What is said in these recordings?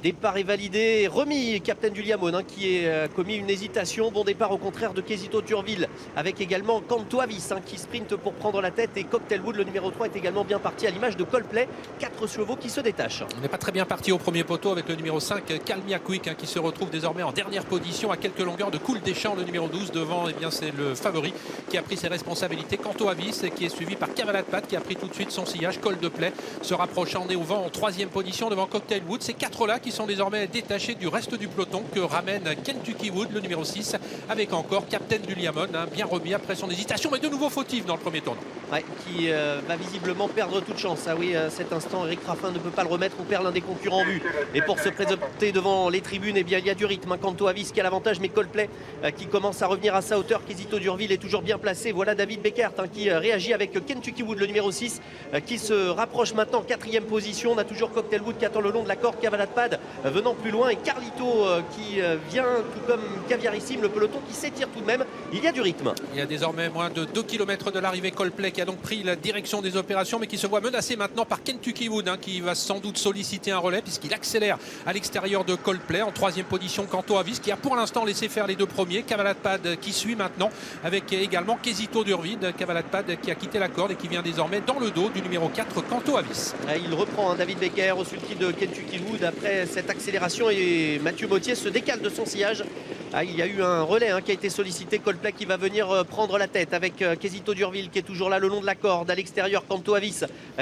Départ est validé, remis, Captain du Liamone qui a commis une hésitation. Bon départ au contraire de Quesito Durville avec également Canto Avis qui sprint pour prendre la tête et Cocktailwood, le numéro 3, est également bien parti à l'image de Coldplay. 4 chevaux qui se détachent. On n'est pas très bien parti au premier poteau avec le numéro 5, Calmia Quick, qui se retrouve désormais en dernière position à quelques longueurs de Cool Deschamps, le numéro 12. Devant, eh bien, c'est le favori qui a pris ses responsabilités. Canto Avis qui est suivi par Cavalade Pat qui a pris tout de suite son sillage. Coldplay se rapprochant nez au vent en 3e position devant Cocktailwood. Ces 4-là qui sont désormais détachés du reste du peloton que ramène Kentucky Wood, le numéro 6, avec encore Captain du Liamone, bien remis après son hésitation, mais de nouveau fautif dans le premier tournant. Ouais, qui va visiblement perdre toute chance. Ah oui, à cet instant, Eric Raffin ne peut pas le remettre ou perd l'un des concurrents en vue. Et pour se présenter devant les tribunes, eh bien, il y a du rythme. Canto Avis qui a l'avantage, mais Coldplay qui commence à revenir à sa hauteur. Quesito Durville est toujours bien placé. Voilà David Beckert qui réagit avec Kentucky Wood, le numéro 6, qui se rapproche maintenant 4e position. On a toujours Cocktailwood qui attend le long de la corde. Cavalade Pad venant plus loin et Carlito qui vient, tout comme Caviarissime, le peloton qui s'étire tout de même. Il y a du rythme. Il y a désormais moins de 2 km de l'arrivée. Coldplay qui a donc pris la direction des opérations, mais qui se voit menacé maintenant par Kentucky Wood, qui va sans doute solliciter un relais puisqu'il accélère à l'extérieur de Coldplay. En 3e position, Canto Avis qui a pour l'instant laissé faire les 2 premiers. Cavalade Pad qui suit maintenant avec également Quesito Durville. Cavalade Pad qui a quitté la corde et qui vient désormais dans le dos du numéro 4, Canto Avis. Il reprend David Becker au sulky de Kentucky Wood après cette accélération et Mathieu Mottier se décale de son sillage. Il y a eu un relais qui a été sollicité. Coldplay qui va venir prendre la tête avec Quesito Durville qui est toujours là le long de la corde. À l'extérieur, Canto Avis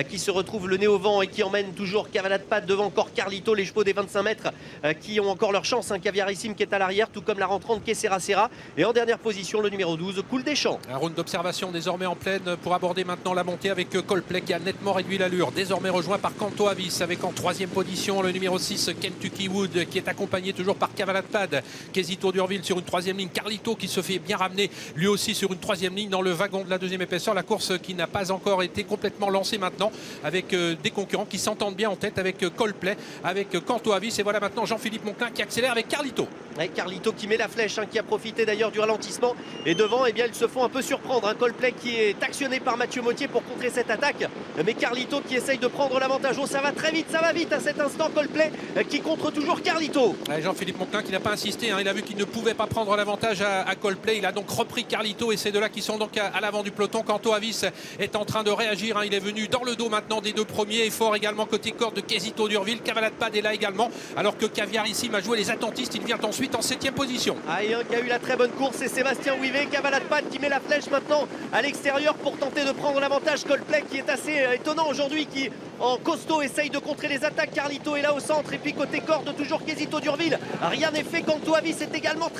qui se retrouve le nez au vent et qui emmène toujours Cavalade Pad devant encore Carlito, les chevaux des 25 mètres qui ont encore leur chance. Caviarissime qui est à l'arrière, tout comme la rentrante Kessera Serra. Et en dernière position, le numéro 12, Cool Deschamps. Un round d'observation désormais en pleine pour aborder maintenant la montée avec Coldplay qui a nettement réduit l'allure. Désormais rejoint par Canto Avis avec en 3e position le numéro 6, Kentucky Wood, qui est accompagné toujours par Cavalade Pad. Quesito Durville sur une 3e ligne. Carlito qui se fait bien ramener lui aussi sur une 3e ligne dans le wagon de la 2e épaisseur. La course qui n'a pas encore été complètement lancée maintenant avec des concurrents qui s'entendent bien en tête avec Coldplay, avec Canto Avis. Et voilà maintenant Jean-Philippe Monclin qui accélère avec Carlito. Ouais, Carlito qui met la flèche, qui a profité d'ailleurs du ralentissement. Et devant, eh bien, ils se font un peu surprendre. Coldplay qui est actionné par Mathieu Mottier pour contrer cette attaque. Mais Carlito qui essaye de prendre l'avantage. Oh, ça va très vite, ça va vite à cet instant. Coldplay qui contre toujours Carlito. Ouais, Jean-Philippe Monclin qui n'a pas insisté. Il a vu qu'il ne pouvait pas prendre l'avantage à Coldplay. Il a donc repris Carlito et c'est de là qui sont donc à l'avant du peloton. Canto Avis est en train de réagir. Il est venu dans le dos maintenant des 2 premiers. Effort également côté corde de Quesito Durville. Cavalade Pad est là également. Alors que Caviarissime a joué les attentistes. Il vient ensuite en 7e position. Et un qui a eu la très bonne course, c'est Sébastien Ouivet. Cavalade Pad qui met la flèche maintenant à l'extérieur pour tenter de prendre l'avantage. Coldplay qui est assez étonnant aujourd'hui, qui en costaud essaye de contrer les attaques. Carlito est là au centre et puis côté corde toujours Quesito Durville. Rien n'est fait. Canto Avis est également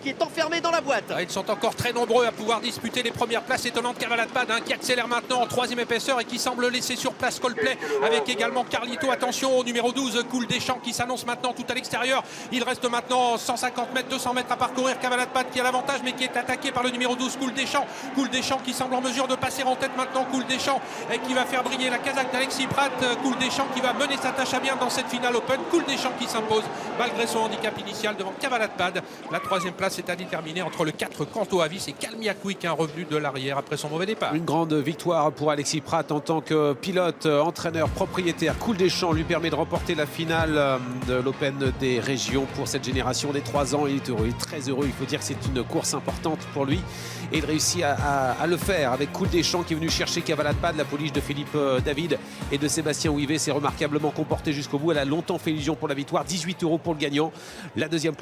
qui est enfermé dans la boîte. Ils sont encore très nombreux à pouvoir disputer les premières places. Étonnante Cavalade Pad qui accélère maintenant en 3e épaisseur et qui semble laisser sur place Coldplay avec également Carlito. Attention au numéro 12, Cool Deschamps qui s'annonce maintenant tout à l'extérieur. Il reste maintenant 150 mètres, 200 mètres à parcourir. Cavalade Pad qui a l'avantage mais qui est attaqué par le numéro 12, Cool Deschamps. Cool Deschamps qui semble en mesure de passer en tête maintenant. Cool Deschamps et qui va faire briller la casaque d'Alexis Pratt. Cool Deschamps qui va mener sa tâche à bien dans cette finale Open. Cool Deschamps qui s'impose malgré son handicap initial devant Cavalade Pad. La 3e place est à déterminer entre le 4 Canto Avis et Calmia Quick, revenu de l'arrière après son mauvais départ. Une grande victoire pour Alexis Pratt en tant que pilote, entraîneur, propriétaire. Cool Deschamps lui permet de remporter la finale de l'Open des régions pour cette génération des 3 ans. Il est heureux, il est très heureux. Il faut dire que c'est une course importante pour lui. Et il réussit à le faire avec Cool Deschamps qui est venu chercher Cavalade Pad. La pouliche de Philippe David et de Sébastien Ouivet s'est remarquablement comporté jusqu'au bout. Elle a longtemps fait illusion pour la victoire. 18 € pour le gagnant. La 2e place.